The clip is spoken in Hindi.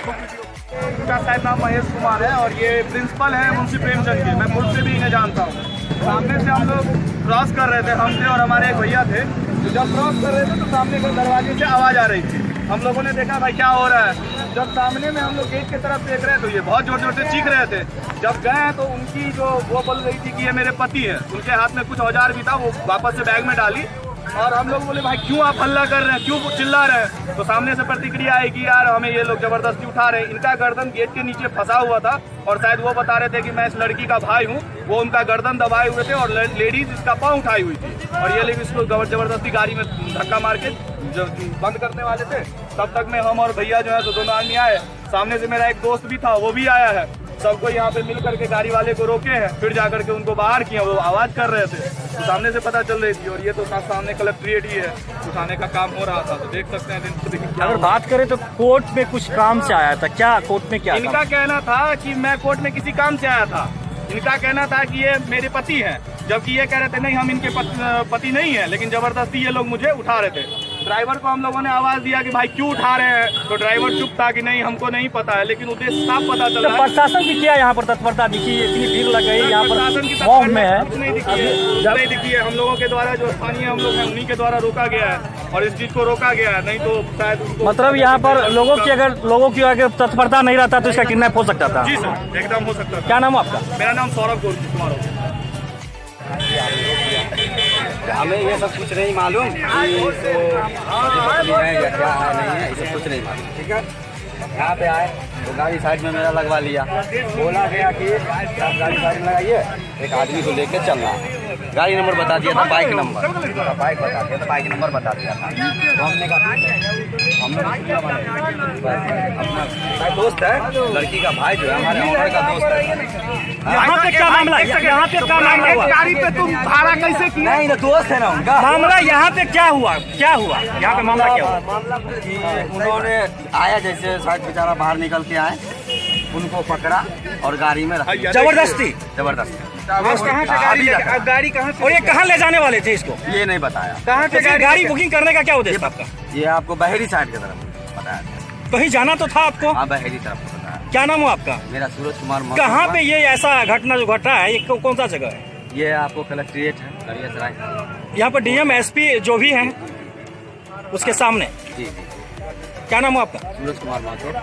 इनका शायद नाम महेश कुमार है और ये प्रिंसिपल है मुंशी प्रेमचंद के। मैं खुद से भी इन्हें जानता हूँ। सामने से हम लोग क्रॉस कर रहे थे, हम थे और हमारे एक भैया थे। जब क्रॉस कर रहे थे तो सामने के दरवाजे से आवाज़ आ रही थी। हम लोगों ने देखा भाई क्या हो रहा है। जब सामने में हम लोग गेट की तरफ देख रहे हैं तो ये बहुत जोर जोर से चीख रहे थे। जब गए तो उनकी जो वो बोल रही थी कि ये मेरे पति हैं, उनके हाथ में कुछ औजार भी था, वो वापस से बैग में डाली। और हम लोग बोले भाई क्यों आप हल्ला कर रहे हैं, क्यों चिल्ला रहे हैं। तो सामने से प्रतिक्रिया आई कि यार हमें ये लोग जबरदस्ती उठा रहे हैं। इनका गर्दन गेट के नीचे फंसा हुआ था और शायद वो बता रहे थे कि मैं इस लड़की का भाई हूँ। वो उनका गर्दन दबाए हुए थे और लेडीज इसका पाँव उठाई हुई थी और ये लोग इसको जबरदस्ती गाड़ी में धक्का मार के बंद करने वाले थे। तब तक में हम और भैया जो है तो दोनों आदमी आए। सामने से मेरा एक दोस्त भी था, वो भी आया है। सबको यहाँ पे मिल करके गाड़ी वाले को रोके हैं, फिर जाकर के उनको बाहर किया। वो आवाज़ कर रहे थे तो सामने से पता चल रही थी। और ये तो सामने कलेक्ट्रेट ही है, उठाने का काम हो रहा था। तो देख सकते हैं। अगर बात करें तो कोर्ट में कुछ काम से आया था, क्या कोर्ट में क्या इनका कहना था कि मैं कोर्ट में किसी काम से आया था। इनका कहना था कि ये मेरे पति हैं, जबकि ये कह रहे थे नहीं हम इनके पति नहीं है, लेकिन जबरदस्ती ये लोग मुझे उठा रहे थे। ड्राइवर को हम लोगों ने आवाज दिया कि भाई क्यों उठा रहे हैं, तो ड्राइवर चुप था कि नहीं हमको नहीं पता है। लेकिन उद्देश्य साफ पता चला। तो प्रशासन की क्या यहाँ पर तत्परता दिखी, इतनी भीड़ लग गई यहाँ पर, प्रशासन की मॉब में है, कुछ नहीं दिखी है। हम लोगों के द्वारा जो स्थानीय हम लोग हैं उन्हीं के द्वारा रोका गया है और इस चीज को रोका गया है। नहीं तो शायद मतलब यहाँ पर लोगों की अगर तत्परता नहीं रहता तो इसका किडनैप हो सकता था। जी सर, एकदम हो सकता था। क्या नाम है आपका? मेरा नाम सौरभ कुमार है। हमें ये सब कुछ नहीं मालूम कि है या क्या है नहीं है, ये सब कुछ नहीं मालूम। ठीक है, यहाँ पे आए तो गाड़ी साइड में मेरा लगवा लिया। बोला गया कि आप गाड़ी साइड में लगाइए, एक आदमी को लेके चलना। गाड़ी नंबर बता दिया था, बाइक नंबर बाइक बता दिया था, बाइक नंबर बता दिया था। तो हमने कहा अपना दोस्त है, लड़की का भाई जो है हमारे ऑनर का दोस्त है। यहाँ पे क्या मामला, यहाँ पे क्या मामला हुआ? गाड़ी पे तुम भाड़ा कैसे किया? नहीं, दोस्त है ना उनका। मामला यहाँ पे क्या हुआ, यहाँ पे मामला क्या हुआ? मामला कि उन्होंने आया, जैसे शायद बेचारा बाहर निकल के आए, उनको पकड़ा और गाड़ी में रखा। जबरदस्ती कहाँ से गाड़ी कहाँ से? और ये कहाँ ले जाने वाले थे इसको? ये नहीं बताया। कहाँ से गाड़ी बुकिंग करने का क्या उद्देश्य था आपका? ये आपको बहरी साइड की तरफ बताया। कहीं जाना तो था आपको? हाँ, बहरी तरफ बताया। क्या नाम हुआ आपका? मेरा सूरज कुमार। कहाँ पे ये ऐसा घटना जो घटा है, ये कौन सा जगह है? ये आपको कलेक्ट्रेट है लड़ियासराय। यहाँ पर डीएम एसपी जो भी हैं उसके सामने। जी जी। क्या नाम हुआ आपका? सूरज कुमार माथुर।